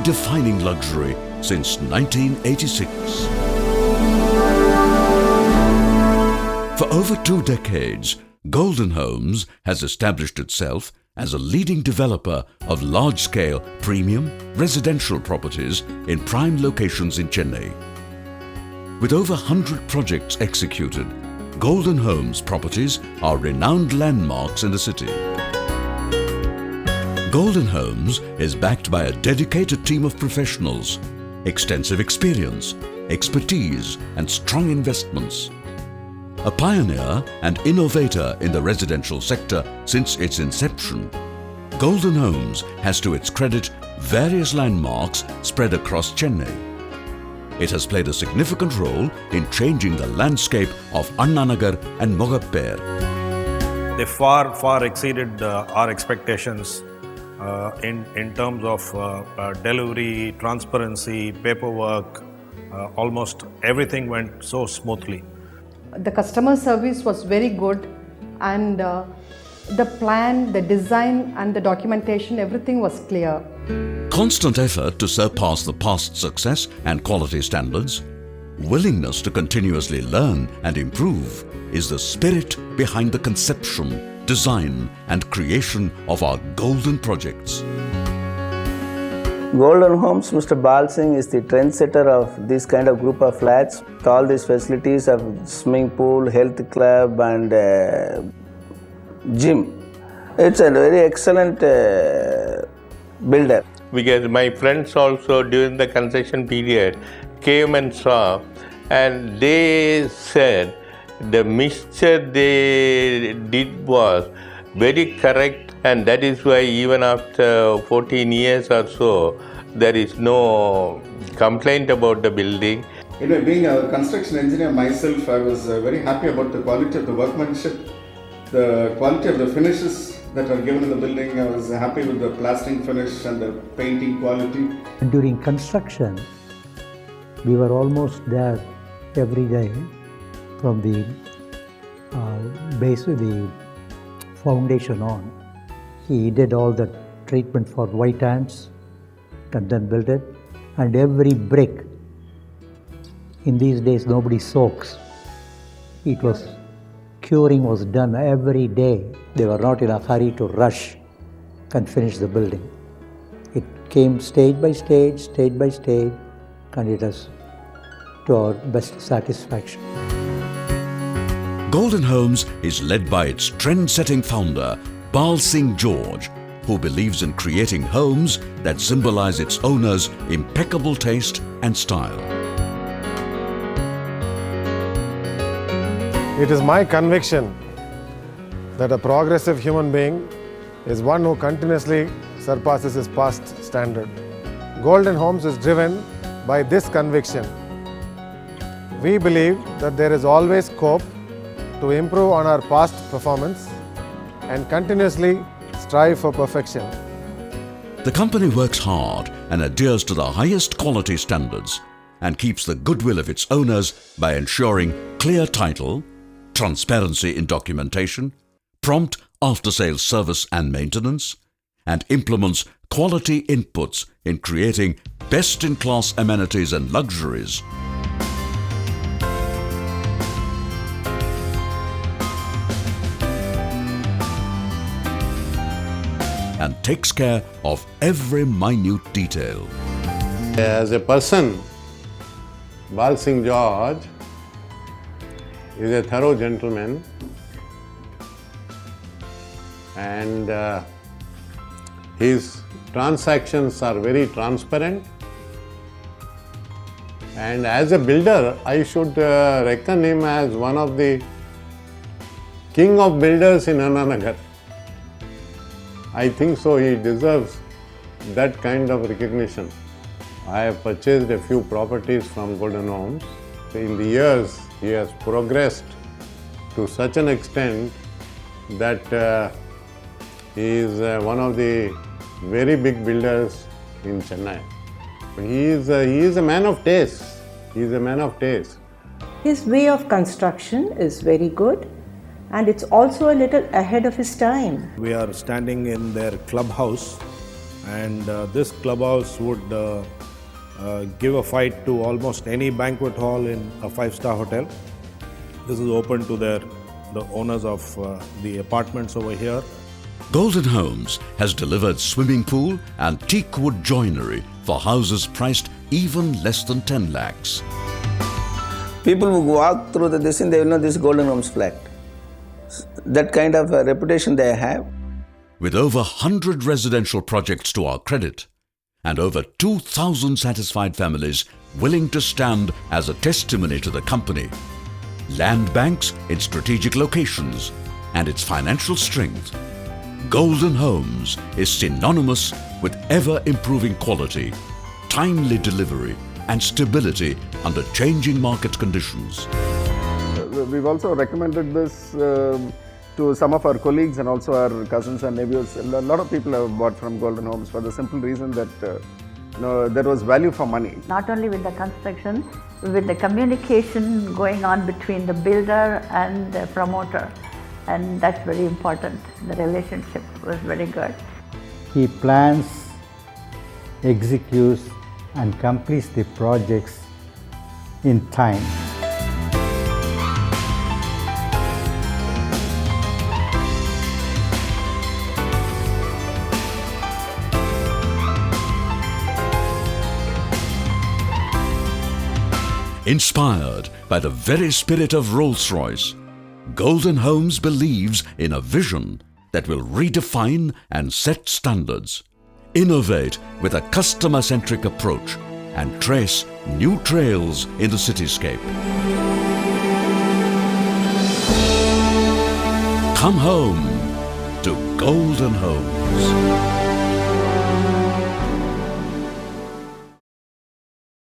redefining luxury since 1986. For over 2 decades, Golden Homes has established itself as a leading developer of large-scale premium residential properties in prime locations in Chennai. With over 100 projects executed, Golden Homes properties are renowned landmarks in the city. Golden Homes is backed by a dedicated team of professionals, extensive experience, expertise and strong investments. A pioneer and innovator in the residential sector since its inception, Golden Homes has to its credit various landmarks spread across Chennai. It has played a significant role in changing the landscape of Anna Nagar and Mogappair. They far exceeded our expectations in terms of delivery, transparency, paperwork. Almost everything went so smoothly. The customer service was very good, and the plan, the design and the documentation, everything was clear. Constant effort to surpass the past success and quality standards, willingness to continuously learn and improve is the spirit behind the conception, design and creation of our golden projects. Golden Homes, Mr. Bal Singh is the trendsetter of this kind of group of flats. With all these facilities of swimming pool, health club and gym. It's a very excellent builder. Because my friends also during the construction period came and saw, and they said the mixture they did was very correct. And that is why even after 14 years or so, there is no complaint about the building. You know, being a construction engineer myself, I was very happy about the quality of the workmanship, the quality of the finishes that are given in the building. I was happy with the plastering finish and the painting quality. During construction, we were almost there every day from the base of the foundation on. He did all the treatment for white ants and then built it. And every brick, in these days nobody soaks. It was, curing was done every day. They were not in a hurry to rush and finish the building. It came stage by stage, and it was to our best satisfaction. Golden Homes is led by its trend-setting founder, Bal Singh George, who believes in creating homes that symbolize its owners' impeccable taste and style. It is my conviction that a progressive human being is one who continuously surpasses his past standard. Golden Homes is driven by this conviction. We believe that there is always scope to improve on our past performance and continuously strive for perfection. The company works hard and adheres to the highest quality standards and keeps the goodwill of its owners by ensuring clear title, transparency in documentation, prompt after-sales service and maintenance, and implements quality inputs in creating best-in-class amenities and luxuries. And takes care of every minute detail. As a person, Bal Singh George is a thorough gentleman, and his transactions are very transparent. And as a builder, I should reckon him as one of the king of builders in Anna Nagar. I think so, he deserves that kind of recognition. I have purchased a few properties from Golden Homes. In the years, he has progressed to such an extent that he is one of the very big builders in Chennai. He is a man of taste. He is a man of taste. His way of construction is very good, and it's also a little ahead of his time. We are standing in their clubhouse, and this clubhouse would give a fight to almost any banquet hall in a five-star hotel. This is open to the owners of the apartments over here. Golden Homes has delivered swimming pool and teak wood joinery for houses priced even less than 10 lakhs. People who walk through this and they will know this is Golden Homes flat. That kind of reputation they have. With over 100 residential projects to our credit and over 2,000 satisfied families willing to stand as a testimony to the company, land banks in strategic locations and its financial strength, Golden Homes is synonymous with ever-improving quality, timely delivery and stability under changing market conditions. We've also recommended this to some of our colleagues and also our cousins and neighbors. A lot of people have bought from Golden Homes for the simple reason that there was value for money. Not only with the construction, with the communication going on between the builder and the promoter. And that's very important. The relationship was very good. He plans, executes, and completes the projects in time. Inspired by the very spirit of Rolls-Royce, Golden Homes believes in a vision that will redefine and set standards, innovate with a customer-centric approach, and trace new trails in the cityscape. Come home to Golden Homes.